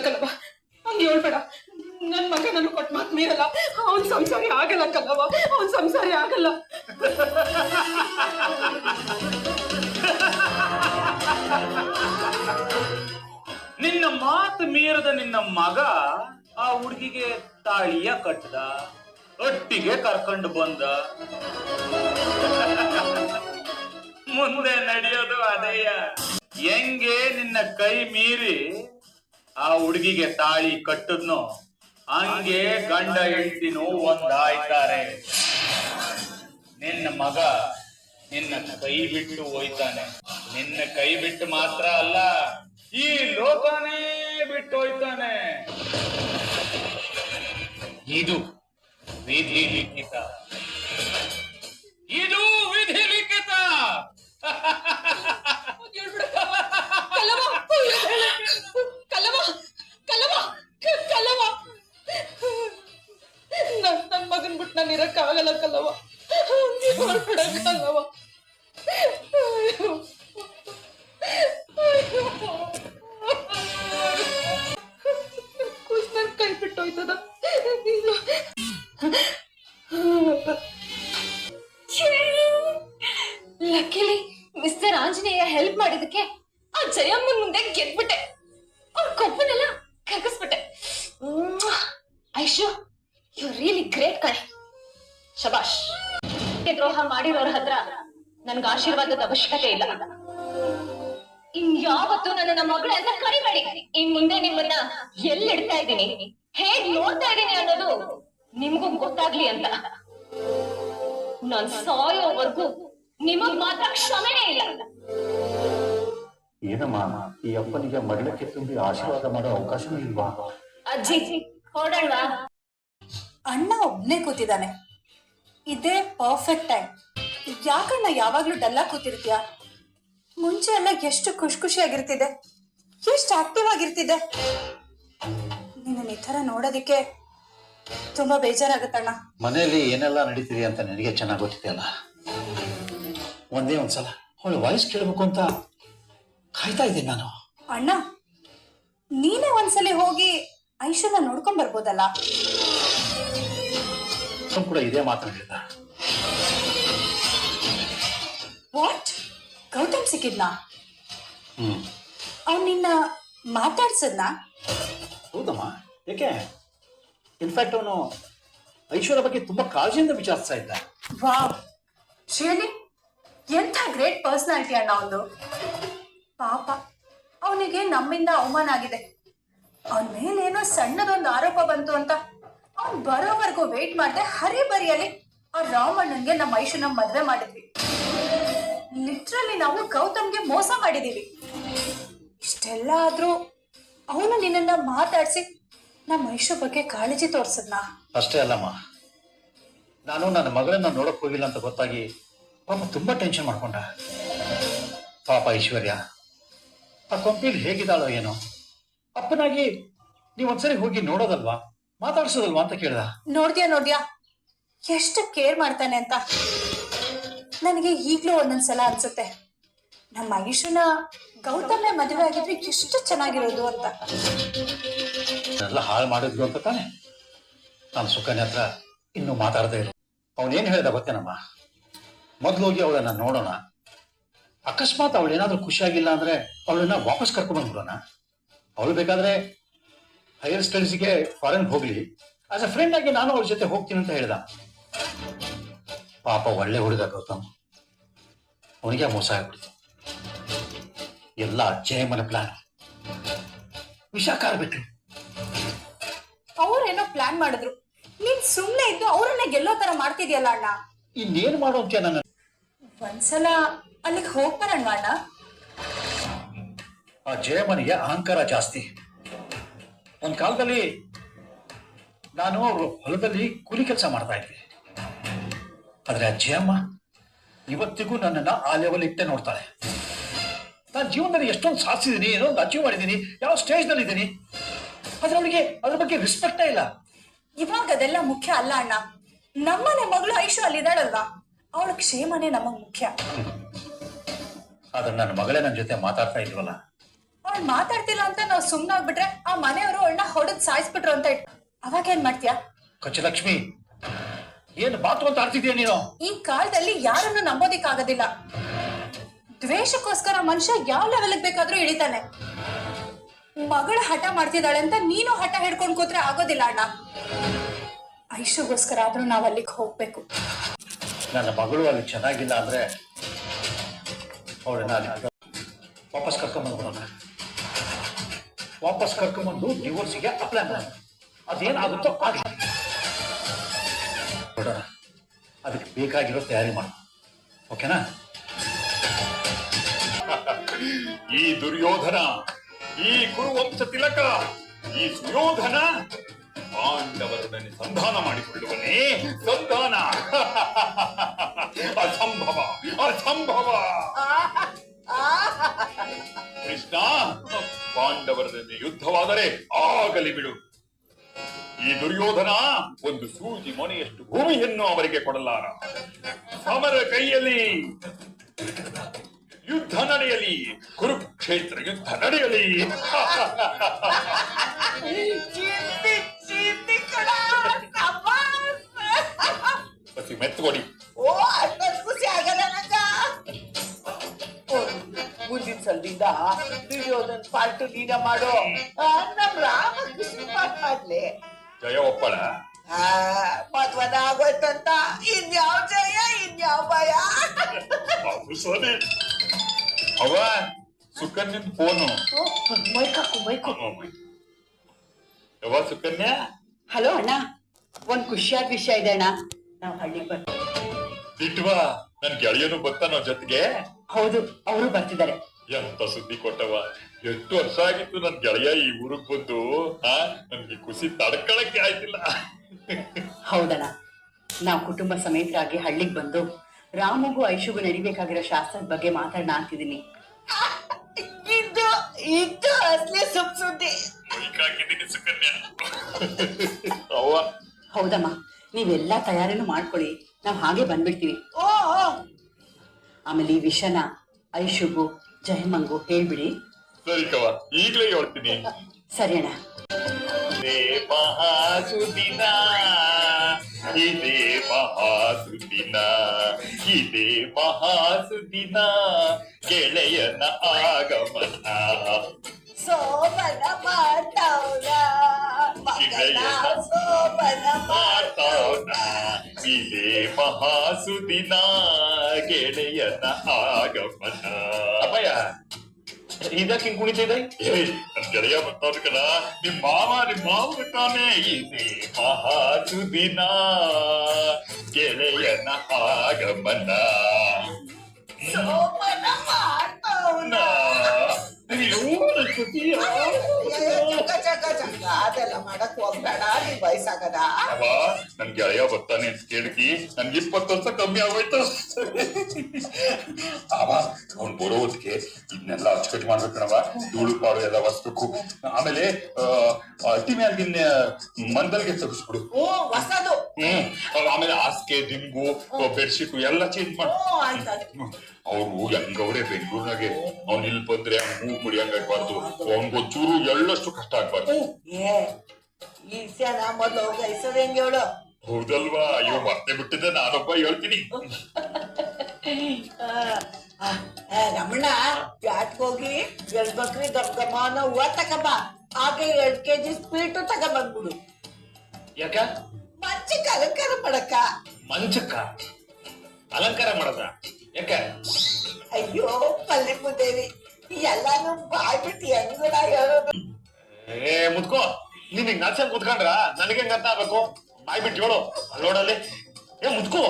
ಕಲ್ಲವ, ಹಂಗೆ ಹೇಳ್ಬೇಡ. ನನ್ ಮಗ ನನ್ನ ಕೊಟ್ಟ ಮಾತು ಮೀರಲ್ಲ. ಅವನ್ ಸಂಸಾರಿ ಆಗಲ್ಲ ಕಲ್ಲವ, ಅವನ್ ಸಂಸಾರಿ ಆಗಲ್ಲ. ನಿನ್ನ ಮಾತು ಮೀರದ ನಿನ್ನ ಮಗ ಆ ಹುಡುಗಿಗೆ ತಾಳಿಯ ಕಟ್ಟದ, ಒಟ್ಟಿಗೆ ಕರ್ಕೊಂಡು ಬಂದ. ಮುಂದೆ ನಡೆಯೋದು ಅದೇಯ. ಹೆಂಗೆ ನಿನ್ನ ಕೈ ಮೀರಿ ಆ ಹುಡುಗಿಗೆ ತಾಳಿ ಕಟ್ಟದ್ನೋ ಹಂಗೆ ಗಂಡ ಹೆಂಡತಿನೂ ಒಂದಾಯ್ತಾರೆ. ನಿನ್ನ ಮಗ ನಿನ್ನ ಕೈ ಬಿಟ್ಟು ಹೋಯ್ತಾನೆ. ನಿನ್ನ ಕೈ ಬಿಟ್ಟು ಮಾತ್ರ ಅಲ್ಲ, ಈ ಲೋಕನೇ ಬಿಟ್ಟು ಹೋಯ್ತಾನೆ. ಇದು ವಿಧಿ ಲಿಖಿತ, ಇದು ವಿಧಿ ಲಿಖಿತ. ನನ್ ಮಗನ್ ಬಿಟ್ಟು ನಾನು ಇರಕ್ಕಾಗಲ್ಲ ಕಲ್ಲವ, ಕಲ್ಲವ. ನನ್ ಕೈ ಬಿಟ್ಟೋಯ್ತದ. ಲಕ್ಕಿಲಿ ಮಿಸ್ಟರ್ ಆಂಜನೇಯ ಹೆಲ್ಪ್ ಮಾಡಿದಕ್ಕೆ ಆ ಜಯಮ್ಮನ್ ಮುಂದೆ ಗೆದ್ಬಿಟ್ಟೆ. ಅವ್ರ ಕೊಬ್ಬನೆಲ್ಲ ಕರಗಿಸ್ಬಿಟ್ಟೆ. ಐಶು, ಯು ರಿಯಲಿ ಗ್ರೇಟ್ ಕಣೆ. ಶಬಾಷ್. ದ್ರೋಹ ಮಾಡಿರೋರ ಹತ್ರ ನನ್ಗೆ ಆಶೀರ್ವಾದದ ಅವಶ್ಯಕತೆ ಇಲ್ಲ. ಇನ್ಯಾವತ್ತು ನನ್ನ ಮಗಳು ಅಂತ ಕರಿಬೇಡಿ. ಇನ್ ಮುಂದೆ ನಿಮ್ಮನ್ನ ಎಲ್ಲಿಡ್ತಾ ಇದ್ದೀನಿ, ಹೇಗ್ ನೋಡ್ತಾ ಇದ್ದೀನಿ ಅನ್ನೋದು ನಿಮ್ಗೂ ಗೊತ್ತಾಗ್ಲಿ ಅಂತ. ನಾನ್ ಸಾಯೋವರೆಗೂ ನಿಮಗ್ ಮಾತ್ರ ಕ್ಷಮೆನೇ ಇಲ್ಲ. ಏನಮ್ಮ, ಈ ಅಪ್ಪನಿಗೆ ಮಗಳಕ್ಕೆ ತುಂಬಿ ಆಶೀರ್ವಾದ ಮಾಡೋ ಅವಕಾಶನೂ ಇಲ್ವಾ? ಅಜ್ಜಿ ಹೊರಡಲ್ವಾ? ಅಣ್ಣ ಒಬ್ನೇ ಕೂತಿದ್ದಾನೆ, ಇದೇ ಪರ್ಫೆಕ್ಟ್ ಟೈಮ್. ಯಾಕಣ್ಣ ಯಾವಾಗ್ಲೂ ಡಲ್ಲ ಕೂತಿರ್ತೀಯ? ಮುಂಚೆ ಎಲ್ಲ ಎಷ್ಟು ಖುಷಿಯಾಗಿರ್ತಿದೆ, ಎಷ್ಟು ಆಕ್ಟಿವ್ ಆಗಿರ್ತಿದೆ. ನಿನ್ನ ಈ ತರ ನೋಡೋದಿಕ್ಕೆ ತುಂಬಾ ಬೇಜಾರಾಗತ್ತಣ್ಣ. ಮನೆಯಲ್ಲಿ ಏನೆಲ್ಲ ನಡೀತಿದೆ ಅಂತ ನನಗೆ ಚೆನ್ನಾಗಿ ಗೊತ್ತಿದೆಯಲ್ಲ. ಒಂದೇ ಒಂದ್ಸಲ ಅವಳು ವಾಯ್ಸ್ ಕೇಳಬೇಕು ಅಂತ ಕಾಯ್ತಾ ಇದ್ದೀನಿ ನಾನು. ಅಣ್ಣ, ನೀನೇ ಒಂದ್ಸಲಿ ಹೋಗಿ ಐಶುನ ನೋಡ್ಕೊಂಡ್ ಬರ್ಬೋದಲ್ಲ? ಕೂಡ ಇದೇ ಮಾತನಾಡಿದ. ವಾಟ್? ಗೌತಮ್ ಸಿಕ್ಕಿದ್ನಾ? ಅವ್ನು ನಿನ್ನ ಮಾತಾಡ್ಸದ್ನಾ? ಹೌದಮ್ಮ. ಯಾಕೆ? ಇನ್ಫ್ಯಾಕ್ಟ್ ಅವನು ಐಶ್ವರ್ಯ ಬಗ್ಗೆ ತುಂಬಾ ಕಾಳಜಿಯಿಂದ ವಿಚಾರಿಸ್ತಾ ಇದ್ದ. ವಾವ್, ರಿಯಲಿ ಎಂಥ ಗ್ರೇಟ್ ಪರ್ಸನಾಲಿಟಿ ಅಣ್ಣ ಅವನು. ಪಾಪ, ಅವನಿಗೆ ನಮ್ಮಿಂದ ಅವಮಾನ ಆಗಿದೆ. ಅವನ ಮೇಲೇನೋ ಸಣ್ಣದೊಂದು ಆರೋಪ ಬಂತು ಅಂತ ಅವ್ನು ಬರೋವರೆಗೂ ವೇಟ್ ಮಾಡದೆ ಹರಿಬರಿಯಲ್ಲಿ ಆ ರಾಮಣ್ಣನ್ಗೆ ನಮ್ಮ ಐಶುನ ಮದ್ವೆ ಮಾಡಿದ್ವಿ. ಲಿಟ್ರಲಿ ನಾವು ಗೌತಮ್ಗೆ ಮೋಸ ಮಾಡಿದೀವಿ. ಇಷ್ಟೆಲ್ಲ ಆದ್ರೂ ಅವನು ನಿನ್ನನ್ನ ಮಾತಾಡ್ಸಿ ನಮ್ಮ ಐಶು ಬಗ್ಗೆ ಕಾಳಜಿ ತೋರ್ಸದ್ನ. ಅಷ್ಟೇ ಅಲ್ಲಮ್ಮ, ನಾನು ನನ್ನ ಮಗಳನ್ನ ನೋಡಕ್ ಹೋಗಿಲ್ಲ ಅಂತ ಗೊತ್ತಾಗಿ ಪಾಪ ತುಂಬಾ ಟೆನ್ಷನ್ ಮಾಡ್ಕೊಂಡ. ಪಾಪ ಐಶ್ವರ್ಯ ಆ ಕಂಪ್ನಿಲಿ ಹೇಗಿದ್ದಾಳೋ ಏನೋ. ಅಪ್ಪನಾಗಿ ನೀವೊಂದ್ಸರಿ ಹೋಗಿ ನೋಡೋದಲ್ವಾ, ಮಾತಾಡ್ಸೋದಲ್ವಾ ಅಂತ ಕೇಳ್ದ. ನೋಡ್ದ್ಯಾ ಎಷ್ಟು ಕೇರ್ ಮಾಡ್ತಾನೆ ಅಂತ. ನನಗೆ ಈಗ್ಲೂ ಒಂದೊಂದ್ಸಲ ಅನ್ಸುತ್ತೆ, ನಮ್ಮ ಐಶುನ ಗೌತಮ್ಯ ಮದುವೆ ಆಗಿದ್ರೆ ಎಷ್ಟು ಚೆನ್ನಾಗಿರೋದು ಅಂತ. ಎಲ್ಲ ಹಾಳು ಮಾಡಿದ್ರು ಅಂತ ತಾನೆ ನಾನು ಸುಕನ್ಯ ಹತ್ರ ಇನ್ನೂ ಮಾತಾಡದೇ ಇರು. ಅವನೇನ್ ಹೇಳ್ದ ಗೊತ್ತೇನಮ್ಮ, ಮೊದ್ಲು ಹೋಗಿ ಅವಳನ್ನ ನೋಡೋಣ, ಅಕಸ್ಮಾತ್ ಅವಳೇನಾದ್ರೂ ಖುಷಿಯಾಗಿಲ್ಲ ಅಂದ್ರೆ ಅವಳನ್ನ ವಾಪಸ್ ಕರ್ಕೊಂಡು ಬಂದ್ಬಿಡೋಣ. ಅವಳು ಬೇಕಾದ್ರೆ ಹೈಯರ್ ಸ್ಟಡೀಸ್ಗೆ ಫಾರಿನ್ ಹೋಗ್ಲಿ, ಆಸ್ ಅ ಫ್ರೆಂಡ್ ಆಗಿ ನಾನು ಅವಳ ಜೊತೆ ಹೋಗ್ತೀನಿ ಅಂತ ಹೇಳ್ದ. ಪಾಪ ಒಳ್ಳೆ ಹುಡುಗ ಗೌತಮ್, ಅವನಿಗೆ ಮೋಸ ಆಗ್ಬಿಡ್ತು. ಎಲ್ಲ ಜಯಮ್ಮನ ಪ್ಲಾನ್, ವಿಷ ಕಾರ್ಬಿಟ್ರು. ಅವ್ರೇನೋ ಪ್ಲಾನ್ ಮಾಡಿದ್ರು, ನೀನ್ ಸುಮ್ನೆ ಇದ್ದು ಅವ್ರನ್ನ ಗೆಲ್ಲೋ ತರ ಮಾಡ್ತಿದ್ಯಲ್ಲ ಅಣ್ಣ. ಇನ್ನೇನ್ ಮಾಡೋಕೆ ನನ್ನ ಒಂದ್ಸಲ ಅಲ್ಲಿಗೆ ಹೋಗ್ಬಾರಣ್ವಾ ಅಣ್ಣ? ಆ ಜಯಮ್ಮನಿಗೆ ಅಹಂಕಾರ ಜಾಸ್ತಿ. ಒಂದ್ ಕಾಲದಲ್ಲಿ ನಾನು ಅವ್ರ ಹೊಲದಲ್ಲಿ ಕೂಲಿ ಕೆಲಸ ಮಾಡ್ತಾ ಇದ್ದೆ. ಆದ್ರೆ ಆ ಜಯಮ್ಮ ಇವತ್ತಿಗೂ ನನ್ನನ್ನ ಆ ಲೆವೆಲ್ ಇಟ್ಟೆ ನೋಡ್ತಾಳೆ. ನಾನು ಜೀವನದಲ್ಲಿ ಎಷ್ಟೊಂದು ಸಾಧಿಸಿದೀನಿ, ಏನೊಂದು ಅಚೀವ್ ಮಾಡಿದ್ದೀನಿ, ಯಾವ ಸ್ಟೇಜ್ ನಲ್ಲಿ ಇದ್ದೀನಿ, ಆದ್ರೆ ಅವಳಿಗೆ ಅದ್ರ ಬಗ್ಗೆ ರೆಸ್ಪೆಕ್ಟೇ ಇಲ್ಲ. ಇವಾಗ ಅದೆಲ್ಲ ಮುಖ್ಯ ಅಲ್ಲ ಅಣ್ಣ. ನಮ್ಮನೆ ಮಗಳು ಐಶು ಅಲ್ಲಿದ್ದಾಳಲ್ವಾ, ಅವಳ ಕ್ಷೇಮನೇ ನಮಗ್ ಮುಖ್ಯ. ಆದ್ರೆ ನನ್ನ ಮಗಳೇ ನನ್ನ ಜೊತೆ ಮಾತಾಡ್ತಾ ಇಲ್ವಲ್ಲ, ಅವಳು ಮಾತಾಡ್ತಿಲ್ಲ ಅಂತ ನಾವು ಸುಮ್ನಾಗ್ಬಿಟ್ರೆ ಆ ಮನೆಯವರು ಅವಳನ್ನ ಹೊಡೆದ್ ಸಾಯಿಸ್ಬಿಟ್ರು ಅಂತ ಅವಾಗ ಏನ್ ಮಾಡ್ತೀಯಾ? ಕಚ್ಚಲಕ್ಷ್ಮಿ, ಏನು ಬಾತು ಅಂತ ಆಡ್ತಿದ್ಯಾ ನೀನು? ಈ ಕಾಲದಲ್ಲಿ ಯಾರನ್ನು ನಂಬೋದಿಕ್ಕಾಗೋದಿಲ್ಲ. ದ್ವೇಷಕ್ಕೋಸ್ಕರ ಮನುಷ್ಯ ಯಾವ ಲೆವೆಲ್ಗೆ ಬೇಕಾದ್ರೂ ಇಳಿತಾನೆ. ಮಗಳು ಹಠ ಮಾಡ್ತಿದ್ದಾಳೆ ಅಂತ ನೀನು ಹಠ ಹಿಡ್ಕೊಂಡ್ ಕೂತ್ರೆ ಆಗೋದಿಲ್ಲ ಅಣ್ಣ. ಐಶುಗೋಸ್ಕರ ಆದ್ರೂ ನಾವ್ ಅಲ್ಲಿಗೆ ಹೋಗ್ಬೇಕು. ನನ್ನ ಮಗಳು ಅಲ್ಲಿ ಚೆನ್ನಾಗಿಲ್ಲ ಅಂದ್ರೆ ಅವಳನ್ನ ಅಲ್ಲಿ ವಾಪಸ್ ಕರ್ಕೊಂಡ್ಬಂದ್ಬಿಡೋಣ. ವಾಪಸ್ ಕರ್ಕೊಂಡ್ಬಂದು ಡಿವೋರ್ಸಿಗೆ ಅಪ್ಲೈ ಮಾಡೋಣ. ಅದೇನಾಗುತ್ತೋ ಆಗಲಿ ನೋಡೋಣ. ಅದಕ್ಕೆ ಬೇಕಾಗಿರೋ ತಯಾರಿ ಮಾಡೋಣ. ಓಕೆನಾ? ಈ ದುರ್ಯೋಧನ, ಈ ಕುರುವಂಶ ತಿಲಕ, ಈ ಸುಯೋಧನ ಪಾಂಡವರೊಡನೆ ಸಂಧಾನ ಮಾಡಿಕೊಳ್ಳುವನೇ. ಸಂಧಾನ ಅಸಂಭವ, ಅಸಂಭವ. ಕೃಷ್ಣ, ಪಾಂಡವರೊಡನೆ ಯುದ್ಧವಾದರೆ ಆಗಲಿ ಬಿಡು. ಈ ದುರ್ಯೋಧನ ಒಂದು ಸೂಜಿ ಮೊನೆಯಷ್ಟು ಭೂಮಿಯನ್ನು ಅವರಿಗೆ ಕೊಡಲಾರ. ಸಮರ ಕೈಯಲ್ಲಿ ಯುದ್ಧ ನಡೆಯಲಿ, ಕುರುಕ್ಷೇತ್ರ ಯುದ್ಧ ನಡೆಯಲಿ. ಬಸಿ ಮೆತ್ತುಕೊಡಿ. ಖುಷಿ ಆಗಲ್ಲ ನಂಗ. ಮುಂದಿನ ಸಲದಿಂದ ದುರ್ಯೋಧನ್ ಪಾರ್ಟ್ ನೀನ ಮಾಡೋ, ನಮ್ ರಾಮಕೃಷ್ಣ ಪಾರ್ಟ್ ಮಾಡ್ಲಿ. ಜಯ ಒಪ್ಪಳ. ಮದ್ವನ ಆಗೋಯ್ತಂತ ಇನ್ಯಾವ ಜಯ ಇನ್ಯಾವ ಭಯ. ಅದು ಸರಿ. ಅವ ಸುಕನ್ಯದ ಫೋನು. ಮೈಕು. ಯಾವ ಸುಕನ್ಯಾ? ಹಲೋ ಅಣ್ಣ, ಒಂದ್ ಖುಷಿಯಾದ ವಿಷಯ ಇದೆ ಅಣ್ಣ. ನಾವ್ ಹಳ್ಳಿಗೆ ಬರ್ತೀವಿ. ದಿಟ್ವಾ, ನನ್ ಗೆಳೆಯನು ಬರ್ತಾನೋ ಜೊತೆಗೆ? ಹೌದು, ಅವರು ಬರ್ತಿದ್ದಾರೆ. ಎಂತ ಸುದ್ದಿ ಕೊಟ್ಟವ. ಎಷ್ಟು ವರ್ಷ ಆಗಿತ್ತು ನನ್ ಗೆಳೆಯ ಈ ಊರಿಗೆ ಬಂದು. ನನ್ಗೆ ಖುಷಿ ತಡ್ಕೊಳಕ್ಕೆ ಆಯ್ತಿಲ್ಲ. ಹೌದಣ್ಣ, ನಾವು ಕುಟುಂಬ ಸಮೇತರಾಗಿ ಹಳ್ಳಿಗೆ ಬಂದು ರಾಮಗೂ ಐಶುಗೂ ನಡಿಬೇಕಾಗಿರೋ ಶಾಸ್ತ್ರದ ಬಗ್ಗೆ ಮಾತಾಡೋಣ ಅಂತಿದ್ದೀನಿ. ಇದು ಅಸಲಿ ಸುದ್ದಿ. ಮೈಕಾಕಿದ್ದೀನಿ ಸುಕನ್ಯಾ. ಅವ್ವ, ಹೌದಮ್ಮ, ನೀವೆಲ್ಲಾ ತಯಾರಿನೂ ಮಾಡ್ಕೊಳ್ಳಿ, ನಾವ್ ಹಾಗೆ ಬಂದ್ಬಿಡ್ತೀವಿ. ಆಮೇಲೆ ಈ ವಿಷಯನ ಐಶುಗೂ ಜಯಮ್ಮಂಗೂ ಹೇಳ್ಬಿಡಿ. ಸರಿ ಕವ, ಈಗ್ಲೇ ಹೇಳ್ತೀನಿ. ಸರಿ ಅಣ್ಣ. ಇದೇ ಮಹಾಸುದಿನ, ಇದೇ ಮಹಾಸುದಿನ, ಇದೇ ಮಹಾಸುದಿನ, ಗೆಳೆಯನ ಆಗಮನ. ಸೋಮನ ಮಾತವನ ಗೆಳೆಯನ ಸೋಮನ ಮಾತವನ, ಇದೇ ಮಹಾಸುದಿನ, ಗೆಳೆಯನ ಆಗಮನ. ಅಪ್ಪಯ್ಯ, ಇದಕ್ಕೆ ಹಿಂಗ್ ಕುಣಿತಿದೆ? ನನ್ ಗೆಳೆಯ ಬರ್ತಾವ್ರ ಕಣ. ನಿಮ್ ಮಾವ ಬರ್ತಾನೆ. ಇದೇ ಮಹಾಸುದಿನ, ಗೆಳೆಯನ ಆಗಮನ. ಸೋಮನ ಮಾತವನ. ಅದೆಲ್ಲ ಮಾಡಕ್ ಹೋಗ್ಬೇಡ, ನೀ ವಯಸ್ಸಾಗದ. ಅವ ನನ್ ಗೆಳೆಯ ಬರ್ತಾನೆ ಅಂತ ಕೇಳಿಕಿ ನನ್ಗೆ 20 ವರ್ಷ ಕಮ್ಮಿ ಆಗೋಯ್ತು. ಅವ ಅವ್ನ್ ಬರೋ ಹೊತ್ತಿಗೆ ಇದನ್ನೆಲ್ಲ ಅಚ್ಚುಕಟ್ಟು ಮಾಡ್ಬೇಕಣವ. ಧೂಳು ಪಾಡು ಎಲ್ಲ ಒರೆಸ್ಬೇಕು. ಆಮೇಲೆ ಅಟ್ಟಿ ಮ್ಯಾಗಿನ ಮಂದಲ್ಗೆ ತೆಗಿಸ್ಬಿಡು. ಹೊಸದು. ಆಮೇಲೆ ಹಾಸಿಗೆ, ದಿಂಬು, ಬೆಡ್ಶೀಟ್ ಎಲ್ಲ ಚೇಂಜ್ ಮಾಡು. ಅವ್ರು ಹೆಂಗವ್ರೆ ಬೆಂಗಳೂರಿನಾಗೆ. ಅವ್ನ್ ಇಲ್ಲಿ ಬಂದ್ರೆ ಮೂಗ್ ಮುಡಿಯಂಗ್ ಆಗ್ಬಾರ್ದು. ಅವ್ನ್ಗೊಂಚೂರು ಎಳ್ಳಷ್ಟು ಕಷ್ಟ ಆಗ್ಬಾರ್ದು. ಈ ವಿಷಯನ ಮೊದ್ಲು ಗೈಸೋದ್ ಹೆಂಗೆ ಹೇಳು? ಹೌದಲ್ವಾ? ಅಯ್ಯೋ, ಮರ್ತೇ ಬಿಟ್ಟಿದ್ದೆ, ನಾನೊಬ್ಬ ಹೇಳ್ತೀನಿ. ರಮಣ, ಪ್ಯಾಟ್ಗೋಗಿ 2 ಬಕ್ರಿ ಗಮನ ಹೂವ ತಗಬ. ಹಾಗೆ 2 kg ಸ್ವೀಟು ತಗೊಂಡ್ಬಂದ್ಬಿಡು. ಯಾಕ? ಮಂಚಕ್ಕೆ ಅಲಂಕಾರ ಮಾಡಕ್ಕ. ಮಂಚಕ್ಕ ಅಲಂಕಾರ ಮಾಡದ? ಯಾಕೆ? ಅಯ್ಯೋ ಪಲ್ಲೆ ಮುದ್ದೇವಿ, ಎಲ್ಲಾನು ಬಾಯ್ಬಿಟ್ಟು ಹೆಂಗುಣ ಹೇಳೋದು. ಮುದ್ಕೋ, ನೀನ್ ಹಿಂಗ್ ನಾಚಲ್ ಮುದ್ಕೊಂಡ್ರ ನನಗೆ ಹೆಂಗ್ ಅರ್ಥ ಆಗ್ಬೇಕು? ಬಾಯ್ಬಿಟ್ಟು ಹೇಳು ನೋಡಲ್ಲಿ. ಮುದ್ಕೋ.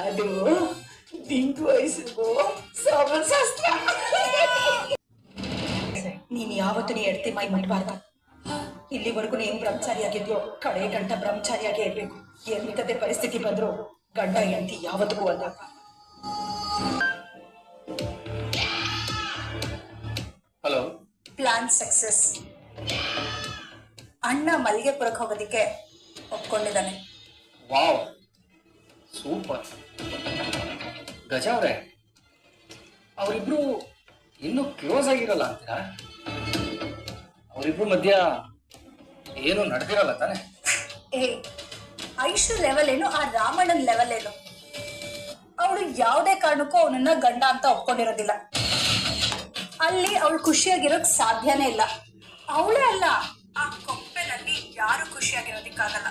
ಅದು ದಿಂಟು ವಯಸ್ಸು ಸಮಶಾಸ್ತ್ರ. ನೀನ್ ಯಾವತ್ತು ನೀ ಎಡ್ತಿ ಮೈ ಮುಟ್ಬಾರ್ದು. ಇಲ್ಲಿವರೆಗೂ ನೀನ್ ಬ್ರಹ್ಮಚಾರಿಯಾಗಿದ್ಯೋ ಕಡೆ ಗಂಟ ಬ್ರಹ್ಮಚಾರಿಯಾಗೇ ಇರ್ಬೇಕು. ಎಂತದೇ ಪರಿಸ್ಥಿತಿ ಬಂದ್ರು ಗಂಡ ಹೆಂಡತಿ ಯಾವತ್ತಿಗೂ ಅಲ್ಲ. ಹಲೋ. Plan success. ಅಣ್ಣ ಮಲ್ಲಿಗೆಪುರಕ್ಕೆ ಹೋಗೋದಿಕ್ಕೆ ಒಪ್ಕೊಂಡಿದ್ದಾನೆ. Wow, super. ಗಜ ಅವ್ರೆ, ಅವರಿಬ್ರು ಇನ್ನೂ ಕ್ಲೋಸ್ ಆಗಿರಲ್ಲ ಅಂತೀರಾ? ಅವರಿಬ್ರು ಮಧ್ಯ ಏನು ನಡೆದಿರಲ್ಲ ತಾನೆ? ಏ, ಐಶು ಲೆವೆಲ್ ಏನು, ಆ ರಾಮಣ್ಣನ ಲೆವೆಲ್ ಏನು? ಅವಳು ಯಾವುದೇ ಕಾರಣಕ್ಕೂ ಅವನನ್ನ ಗಂಡ ಅಂತ ಒಪ್ಕೊಂಡಿರೋದಿಲ್ಲ. ಅಲ್ಲಿ ಅವಳು ಖುಷಿಯಾಗಿರೋಕ್ ಸಾಧ್ಯನೇ ಇಲ್ಲ. ಅವಳೇ ಅಲ್ಲ, ಆ ಕೊಪ್ಪೆನಲ್ಲಿ ಯಾರು ಖುಷಿಯಾಗಿರೋದಿಕ್ಕಾಗಲ್ಲ.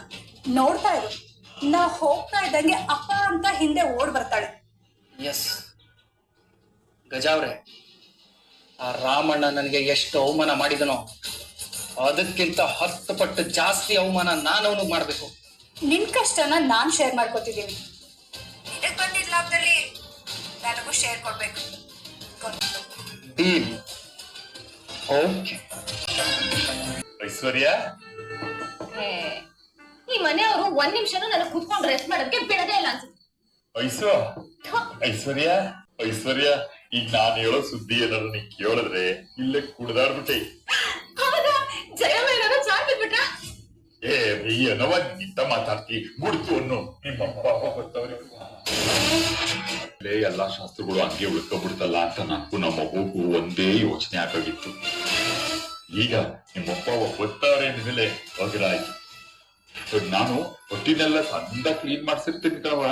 ನೋಡ್ತಾ ಇರು, ನಾ ಹೋಗ್ತಾ ಇದ್ದಂಗೆ ಅಪ್ಪ ಅಂತ ಹಿಂದೆ ಓಡ್ ಬರ್ತಾಳೆ. ಎಸ್ ಗಜಾವ್ರೆ, ಆ ರಾಮಣ್ಣ ನನಗೆ ಎಷ್ಟು ಅವಮಾನ ಮಾಡಿದನೋ ಅದಕ್ಕಿಂತ 10 ಪಟ್ಟು ಜಾಸ್ತಿ ಅವಮಾನ ನಾನು ಅವನಿಗೆ ಮಾಡ್ಬೇಕು. ನಿನ್ ಕಷ್ಟನ ನಾನ್ ಶೇರ್ ಮಾಡ್ಕೊತಿದ್ದೀನಿ. ನಿನಗ್ ಬಂದಿದ್ದ ಲಾಭದಲ್ಲಿ ನನಗೂ ಶೇರ್ ಕೊಡ್ಬೇಕು. ಡೀಲ್. ಓಕೆ. ಐಶ್ವರ್ಯ, ಏ, ಈ ಮನೆಯವರು 1 ನಿಮಿಷನೂ ನನಗೆ ಕುತ್ಕೊಂಡು ರೆಸ್ಟ್ ಮಾಡೋದಕ್ಕೆ ಬಿಡದೇ ಇಲ್ಲ ಅನ್ಸುತ್ತೆ. ಐಶ್ವರ್ಯ, ಐಶ್ವರ್ಯ, ಈಗ ನಾನು ಹೇಳೋ ಸುದ್ದಿ ಏನಾದ್ರು ನೀ ಕೇಳಿದ್ರೆ ಇಲ್ಲೇ ಕುಡ್ದಾಡ್ಬಿಟ್ಟೆ. ಹೌದಾ? ಜಯಮ್ಮ ಏನಾದ್ರು ಚಾರ್ ಬಿಟ್ಬಿಟ್ರಾ? ಏ ಏನವ ನಿಂತ ಮಾತಾಡ್ತಿ, ಮುಡ್ತು ಅನ್ನು ನಿಮ್ಮ ಅಪ್ಪ ಬರ್ತಾವ್ರಿ. ಎಲ್ಲಾ ಶಾಸ್ತ್ರಗಳು ಹಂಗೆ ಉಳ್ಕೊಬಿಡ್ತಲ್ಲ ಅಂತ ನನಗೂ ನಮ್ಮ ಮಗುಗೂ ಒಂದೇ ಯೋಚನೆ ಆಗೋಗಿತ್ತು. ಈಗ ನಿಮ್ಮಪ್ಪ ಬರ್ತಾರೆ ಅಂದ್ಮೇಲೆ ಹೋಗಿರಾಯ್ತು. ನಾನು ಹೊಟ್ಟಿನೆಲ್ಲ ಚಂದ ಕ್ಲೀನ್ ಮಾಡ್ಸಿರ್ತೀನಿ ಕಣವ.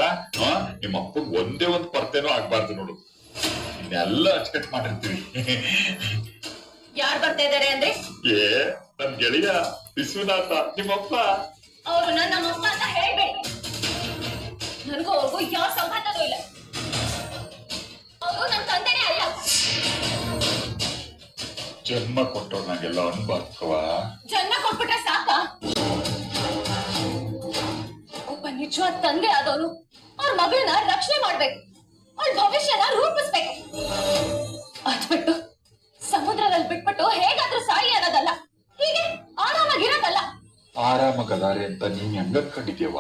ನಿಮ್ಮ ಅಪ್ಪಗ್ ಒಂದೇ ಒಂದು ಪರ್ತೆನೂ ಆಗ್ಬಾರ್ದು ನೋಡು. ಇನ್ನೆಲ್ಲ ಅಚ್ಚುಕಟ್ಟು ಮಾಡಿರ್ತೀವಿ. ಯಾರು ಬರ್ತಾ ಇದಾರೆ ಅಂದ್ರೆ? ಏ ನನ್ ಗೆಳೆಯ ವಿಶ್ವನಾಥ, ನಿಮ್ಮಪ್ಪ. ಅವರು ನಮ್ಮಪ್ಪ ಅಂತ ಹೇಳ್ಬೇಡಿ. ನನಗೂ ಅವ್ರಿಗೂ ಯಾವ ಸಂಬಂಧನೂ ಇಲ್ಲ. ಅವರು ನನ್ನ ತಂದೆನೇ ಅಲ್ಲ. ಜನ್ಮ ಕೊಟ್ಟವ್ರು ನಂಗೆಲ್ಲ ಅನ್ಬಾರ್ಕವ. ಜನ್ಮ ಕೊಟ್ಬಿಟ್ರೆ ಸಾಕ? ಒಬ್ಬ ನಿಜವಾದ ತಂದೆ ಆದವನು ಅವ್ರ ಮಗಳನ್ನ ರಕ್ಷಣೆ ಮಾಡ್ಬೇಕು, ಅವ್ಳ ಭವಿಷ್ಯನ ರೂಪಿಸ್ಬೇಕು. ಅದ್ಬಿಟ್ಟು ಸಮುದ್ರದಲ್ಲಿ ಬಿಟ್ಬಿಟ್ಟು ಹೇಗಾದ್ರೂ ಸಾಯಿ ಅನ್ನೋದಲ್ಲ, ಹೀಗೆ ಆರಾಮಾಗಿರೋದಲ್ಲ. ಆರಾಮಗದಾರೆ ಅಂತ ನೀನ್ ಹೆಂಗಂದ್ಕೊಂಡಿದ್ಯವ?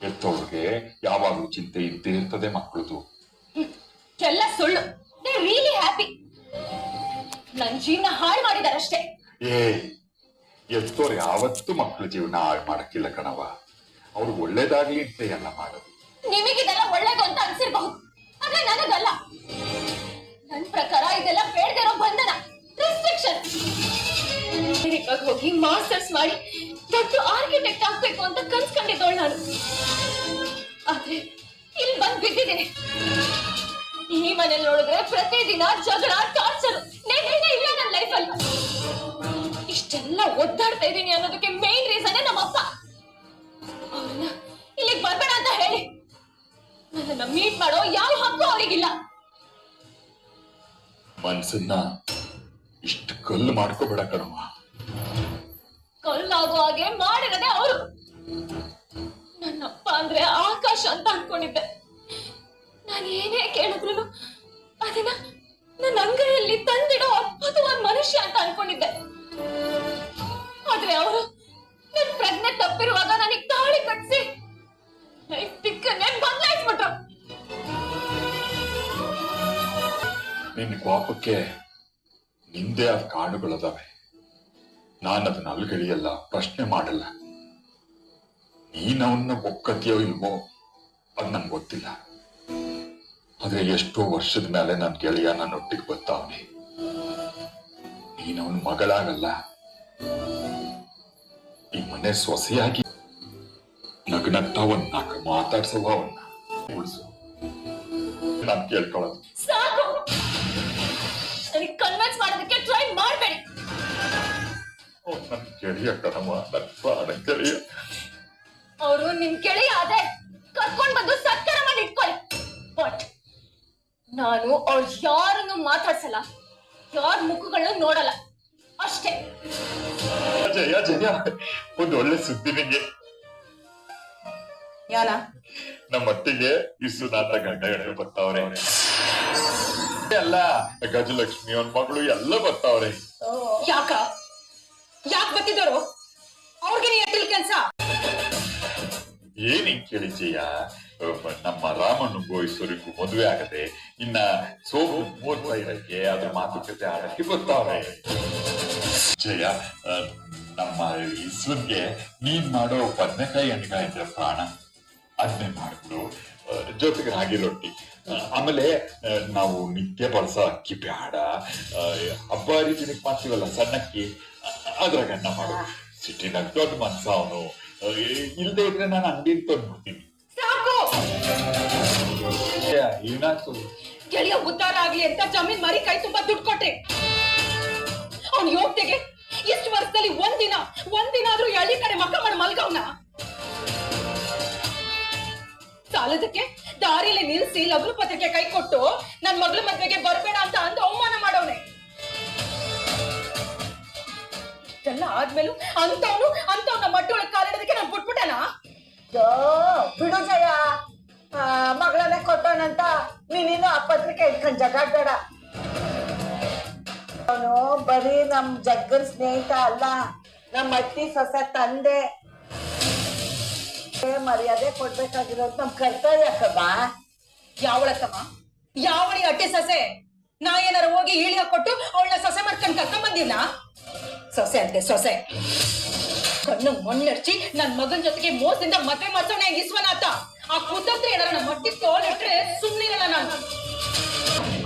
ಎತ್ತವ್ರಿಗೆ ಯಾವಾಗ್ಲೂ ಚಿಂತೆ ಇದ್ದೇ ಇರ್ತದೆ ಮಕ್ಕಳದು. ಎಲ್ಲ ಸುಳ್ಳು. They really happy. ನನ್ ಜೀವನ ಹಾಳು ಮಾಡಿದಾರಷ್ಟೇ. ಏ, ಎತ್ತೋರ್ ಯಾವತ್ತೂ ಮಕ್ಕಳ ಜೀವನ ಹಾಳು ಮಾಡಕ್ಕಿಲ್ಲ ಕಣವ. ಅವ್ರು ಒಳ್ಳೇದಾಗ್ಲಿ ಅಂತ ಎಲ್ಲ ಮಾಡೋದು. ನಿಮಗಿದೆಲ್ಲ ಒಳ್ಳೇದು ಅಂತ ಅನ್ಸಿರ್ಬಹುದು, ಆದ್ರೆ ನನಗಲ್ಲ. ನನ್ ಪ್ರಕಾರ ಇದೆಲ್ಲ ಬೇಡದಿರೋ ಬಂಧನ, ರೆಸ್ಟ್ರಿಕ್ಷನ್. ಅಮೆರಿಕಾಗ್ ಹೋಗಿ ಮಾಸ್ಟರ್ಸ್ ಮಾಡಿ ದೊಡ್ಡ ಆರ್ಕಿಟೆಕ್ಟ್ ಆಗ್ಬೇಕು ಅಂತ ಕನ್ಸ್ಕೊಂಡಿದ್ದೋಳು ನಾನು. ಆದ್ರೆ ಇಲ್ಲಿ ಬಂದ್ ಬಿದ್ದಿದ್ದೀನಿ. ಈ ಮನೇಲಿ ನೋಡಿದ್ರೆ ಪ್ರತಿದಿನ ಜಗಳ, ಟಾರ್ಚರ್, ನೆಮ್ಮದಿನೇ ಇಲ್ಲ ನನ್ನ ಲೈಫಲ್ಲಿ. ಇಷ್ಟೆಲ್ಲ ಒದ್ದಾಡ್ತಾ ಇದ್ದೀನಿ ಅನ್ನೋದಕ್ಕೆ ಮೇನ್ ರೀಸನ್ ನಮ್ಮಪ್ಪ. ಅವ್ರನ್ನ ಇಲ್ಲಿಗೆ ಬರ್ಬೇಡ ಅಂತ ಹೇಳಿ ನನ್ನನ್ನ ಮೀಟ್ ಮಾಡೋ ಯಾವ ಹಕ್ಕು ಅವರಿಗಿಲ್ಲ. ಮನ್ಸನ್ನ ಇಷ್ಟು ಕಲ್ಲು ಮಾಡ್ಕೋಬೇಡ ಕಣವ. ಕಲ್ಲಾಗೋ ಹಾಗೆ ಮಾಡಿರದೆ ಅವರು. ನನ್ನಪ್ಪ ಅಂದ್ರೆ ಆಕಾಶ ಅಂತ ಅನ್ಕೊಂಡಿದ್ದೆ. ನಾನು ಏನೇ ಕೇಳಿದ್ರು ಅದನ್ನ ನನ್ನ ಅಂಗೈಯಲ್ಲಿ ತಂದಿಡೋ ಅದ್ಭುತವಾದ ಮನುಷ್ಯ ಅಂತ ಅನ್ಕೊಂಡಿದ್ದೆ. ಆದ್ರೆ ಅವರು ನನ್ ಪ್ರಜ್ಞೆ ತಪ್ಪಿರುವಾಗ ನನಗೆ ತಾಳಿ ಕಟ್ಸಿ ಲೈಫ್ ದಿಕ್ಕನ್ನೇ ಬದಲಾಯಿಸ್ಬಿಟ್ರು. ನಿನ್ ಕೋಪಕ್ಕೆ ನಿಂದೇ ಆದ ಕಾರಣಗಳದಾವೆ. ನಾನು ಅದನ್ನ ಅಲ್ಗಡಿಯಲ್ಲ, ಪ್ರಶ್ನೆ ಮಾಡಲ್ಲ. ನೀನ್ ಅವನ್ನ ಒಕ್ಕತಿಯೋ ಇಲ್ವೋ ಅದ್ ನನ್ಗೆ ಗೊತ್ತಿಲ್ಲ. ಆದ್ರೆ ಎಷ್ಟೋ ವರ್ಷದ ಮೇಲೆ ನನ್ ಗೆಳೆಯ ನನ್ನೊಟ್ಟಿಗೆ ಬರ್ತಾವನೆ. ನೀನ್ ಅವನ ಮಗಳಾಗಲ್ಲ, ಈ ಮನೆ ಸೊಸೆಯಾಗಿ ನಗ್ನಗ್ತಾ ಒಂದ್ ನಾಲ್ಕು ಮಾತಾಡ್ಸವ, ಅವನ್ನ ಉಳಿಸು. ನಾನ್ ಕೇಳ್ಕೊಳ್ಳೋದು ಸಾಕು. ನನಗೆ ಕನ್ವಿನ್ಸ್ ಮಾಡೋದಕ್ಕೆ ಟ್ರೈ ಮಾಡಬೇಡಿ. ನನ್ ಗೆಳೆಯ ಕಣಮ್ಮ, ನನ್ ಪ್ರಾಣ ಗೆಳೆಯ. ಅವರು ನಿಮ್ ಗೆಳೆಯ ಆದ್ರೆ ಕರ್ಕೊಂಡ್ ಬಂದು ಸತ್ಕಾರ ಮಾಡಿ ಇಟ್ಕೊಳ್ಳಿ. ಬಟ್ ನಾನು ಅವ್ರು ಯಾರನ್ನು ಮಾತಾಡ್ಸಲ್ಲ, ಯಾರ ಮುಖಗಳನ್ನು ನೋಡಲ್ಲ ಅಷ್ಟೇ. ಜಯ ಜಯ, ಒಂದ್ ಒಳ್ಳೆ ಸುದ್ದಿ ನಿಂಗೆ. ಯಾನ ನಮ್ಮೊಟ್ಟಿಗೆ ವಿಶ್ವನಾಥ ಗಂಡ ಹೆಣ್ಣು ಬರ್ತಾವ್ರೆ. ಎಲ್ಲ ಗಜಲಕ್ಷ್ಮಿ ಅವನ್ ಮಗಳು ಎಲ್ಲ ಬರ್ತಾವ್ರೆ. ಯಾಕ ಬರ್ತಿದ್ದವರು? ಅವ್ರಿಗೆ ನೀ ಎಟ್ಟಿಲ್ ಕೆಲ್ಸ? ಏನ್ ಹಿಂಗ್ ಕೇಳಿ ಜಯ, ನಮ್ಮ ರಾಮಣ್ಣಗೂ ಈಶ್ವರಿಗೂ ಮದುವೆ ಆಗದೆ ಇನ್ನ ಸೋಮು ಮೂರ್ತ ಇರಕ್ಕೆ ಅದ್ರ ಮಾತುಕತೆ ಆಡಕ್ಕೆ ಬರ್ತಾವ್ರೆ. ಜಯ, ನಮ್ಮ ಈಶ್ವರ್ಗೆ ನೀನ್ ಮಾಡೋ ಬದನೆಕಾಯಿ ಎಣ್ಣೆಕಾಯಿ ಇದ್ರೆ ಪ್ರಾಣ, ಅದನ್ನೇ ಮಾಡ್ಬಿಡು. ಜೊತೆಗೆ ರಾಗಿ ರೊಟ್ಟಿ. ಆಮೇಲೆ ನಾವು ನಿತ್ಯ ಬಳಸೋ ಅಕ್ಕಿ ಬ್ಯಾಡ, ಹಬ್ಬ ಹರಿದಿನಕ್ಕೆ ಮಾಡ್ತೀವಲ್ಲ ಸಣ್ಣಕ್ಕಿ, ಅದ್ರಾಗ ಅನ್ನ ಮಾಡು. ಸಿಟಿನಾಗ ದೊಡ್ಡ ಮನ್ಸ ಅವನು, ಇಲ್ದೇ ಇದ್ರೆ ನಾನು ಅಂಗಡಿನ ತಂದ್ಬಿಡ್ತೀನಿ. ಸಾಕು ಏನಾಯ್ತು? ಗೆಳೆಯ ಉದ್ಧಾರ ಆಗ್ಲಿ ಅಂತ ಜಮೀನ್ ಮಾರಿ ಕೈ ತುಂಬಾ ದುಡ್ಡು ಕೊಟ್ರಿ. ಅವ್ನ ಯೋಗ್ಯತೆಗೆ ಇಷ್ಟು ವರ್ಷದಲ್ಲಿ ಒಂದಿನ ಆದ್ರೂ ಹಳ್ಳಿ ಕಡೆ ಮಕ್ಕ ಮಾಡಿ ಮಲ್ಗವ್ನ. ಸಾಲದಕ್ಕೆ ದಾರಿಯಲ್ಲಿ ನಿಲ್ಸಿ ಲಗ್ನ ಪತ್ರಿಕೆ ಕೈ ಕೊಟ್ಟು ನನ್ ಮಗಳ ಮದ್ವೆಗೆ ಬರ್ಬೇಡ ಅಂತ ಅಂದು ಅವಮಾನ ಮಾಡವ್ನೆ. ಇಷ್ಟೆಲ್ಲ ಆದ್ಮೇಲೂ ಅಂತವ್ನ ಮಟ್ಟೊಳಗೆ ಕಾಲಿಡೋದಕ್ಕೆ ನಾನು ಬಿಟ್ಬಿಟ್ಟೆನ? ಬಿಡು ಜಯ, ಮಗಳನ್ನೇ ಕೊಟ್ಟವನಂತ ನೀನಿನ್ನು ಆ ಪತ್ರಿಕೆ ಇಟ್ಕೊಂಡ್ ಜಗಾಡ್ಬೇಡ. ಅವನು ಬರೀ ನಮ್ ಜಗ್ಗನ್ ಸ್ನೇಹಿತ ಅಲ್ಲ, ನಮ್ ಅತ್ತಿ ಸೊಸೆ ತಂದೆ. ಮರ್ಯಾದೆ ಕೊಡ್ಬೇಕಾಗಿರೋದು ನಮ್ ಕರ್ತವ್ಯ ಕಬ್ಬ. ಯಾವಳತ್ತಮ್ಮ? ಯಾವಳಿ ಅಟ್ಟೆ ಸೊಸೆ? ನಾ ಏನಾರ ಹೋಗಿ ಈಳಿಗೆ ಕೊಟ್ಟು ಅವಳನ್ನ ಸೊಸೆ ಮಾಡ್ಕೊಂಡ್ ಕರ್ಕೊಂಡ್ ಬಂದಿಲ್ಲ? ಸೊಸೆ ಅಂತೆ ಸೊಸೆ. ಕಣ್ಣು ಮಣ್ಣರ್ಚಿ ನನ್ ಮಗನ್ ಜೊತೆಗೆ ಮೋಸದಿಂದ ಮದ್ವೆ ಮಾಡ್ಸೋಣ ಈಶ್ವನಾಥ. ಆ ಕುತಂತ್ರ ಏನಾರ ನಮ್ಮ ಮಟ್ಟಿ ತೋಲಿಟ್ರೆ ಸುಮ್ನಿರಲ್ಲ ನಾನು.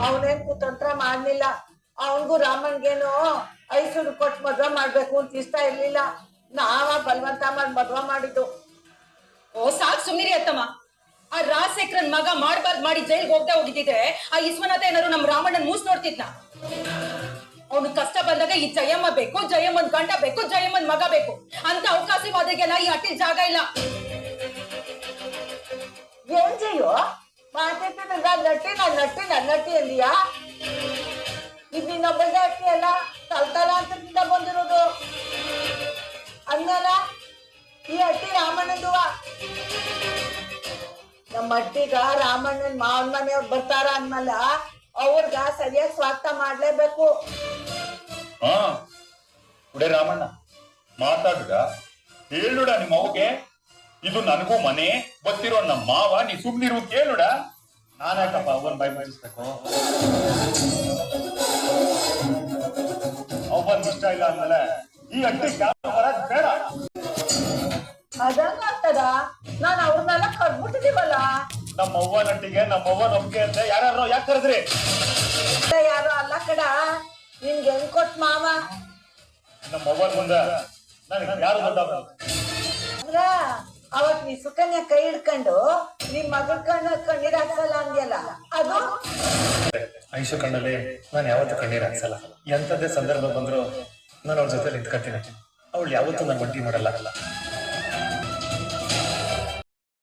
ಅವನೇನ್ ಕುತಂತ್ರ ಮಾಡ್ಲಿಲ್ಲ. ಅವನ್ಗೂ ರಾಮನ್ಗೇನು ಐಸೂರು ಕೊಟ್ಟು ಮದ್ವೆ ಮಾಡ್ಬೇಕು ಅಂತ ಇಷ್ಟ ಇರ್ಲಿಲ್ಲ. ನಾವ ಬಲವಂತ ಮಾಡಿ ಮದ್ವೆ ಮಾಡಿದ್ದು. ಓ ಸಾಕ್ ಸುಮ್ನಿರಿ ಅತ್ತಮ್ಮ. ಆ ರಾಜಶೇಖರನ್ ಮಗ ಮಾಡ್ಬಾರ್ದು ಮಾಡಿ ಜೈಲ್ಗೆ ಹೋಗಿದ್ದಿದ್ರೆ ಆ ಈಶ್ವನಾಥ ಏನಾರು ನಮ್ ರಾಮಣ್ಣನ್ ಮೂಸ್ ನೋಡ್ತಿದ್ನ? ಅವ್ನು ಕಷ್ಟ ಬಂದಾಗ ಈ ಜಯಮ್ಮ ಬೇಕು, ಜಯಮ್ಮನ್ ಗಂಡ ಬೇಕು, ಜಯಮ್ಮನ್ ಮಗ ಬೇಕು ಅಂತ ಅವಕಾಶವಾದಿಗೆಲ್ಲ ಈ ಹಟ್ಟಿಲ್ ಜಾಗ ಇಲ್ಲ. ಏನ್ ಜಯೋ ಮಾತಾಡ್ತಿದ್ದ ನಟ್ಟಿ ಅಂದಿಯಾ? ಇದು ನಿನ್ನೊಬ್ಬಳ್ದೆ ಅಟ್ಟಿ ಅಲ್ಲ, ತಲ್ತಲ ಅಂತ ಬಂದಿರೋದು. ಅಂದಲ್ಲ ಈ ಅಟ್ಟಿ ರಾಮಣ್ಣಂದುವ. ನಮ್ಮ ಅಟ್ಟಿಗ ರಾಮಣ್ಣನ್ ಮಾವನ್ ಮನೆಯವ್ರು ಬರ್ತಾರ ಅಂದ್ಮೇಲೆ ಅವ್ರಗ ಸರಿಯಾಗಿ ಸ್ವಾಗತ ಮಾಡ್ಲೇಬೇಕು. ಹಾ ಕುಡೆ ರಾಮಣ್ಣ ಮಾತಾಡುದ, ಹೇಳುಡ ನಿಮ್ಮ ಅವ್ಗೆ ಇದು ನನಗೂ ಮನೆ ಗೊತ್ತಿರೋ ನಮ್ಮ ಮಾವ, ನೀ ಸುಮ್ನಿರು ಕೇಳುಡ. ನಾನ್ಯಾಕಪ್ಪ ಅವನ್ ಬಾಯಿ ಮಾಡಿಸ್ಬೇಕು? ಅವನ್ ಇಷ್ಟ ಇಲ್ಲ ಅಂದ್ಮೇಲೆ ಈ ಅಡ್ಡಿ ಬರದ್ ಬೇಡ. ಅದಂಗ ಆಗ್ತದ? ನಾನ್ ಅವ್ರನ್ನೆಲ್ಲ ಕರ್ಬಿಟ್ಟಿದೀವಲ್ಲ. ನಮ್ಮ ಅವ್ವನ ಅಟ್ಟಿಗೆ ನಮ್ಮ ಅವ್ವನ ಒಪ್ಪಿಗೆ ಅಂತ ಯಾರು ಯಾಕೆ ಕರೆದ್ರಿ? ಯಾರು ಅಲ್ಲ ಕಡ, ನಿನ್ಗೆ ಹೆಂಗ್ ಕೊಟ್ ಮಾವ. ನಮ್ಮ ಅವ್ವನ ಮುಂದೆ ನನಗೆ ಯಾರು ದೊಡ್ಡ ಅಂದ್ರ ಅವತ್ ನೀ ಸುಕನ್ಯ ಕೈ ಹಿಡ್ಕೊಂಡು ನಿಮ್ ಮಗಳ ಕಣ್ಣೀರ್ ಹಾಕ್ಸಲ್ಲ ಅಂದ್ಯಲ್ಲ, ಅದು ಐಶು ಕಣ್ಣಲ್ಲಿ ನಾನು ಯಾವತ್ತೂ ಕಣ್ಣೀರ್ ಹಾಕ್ಸಲ್ಲ. ಎಂಥದ್ದೇ ಸಂದರ್ಭ ಬಂದ್ರು ನಾನು ಅವ್ರ ಜೊತೆ ನಿಂತ್ಕೊತೀನಿ. ಅವಳು ಯಾವತ್ತೂ ನಾನು ಒಂಟಿ ಮಾಡಲ್ಲ.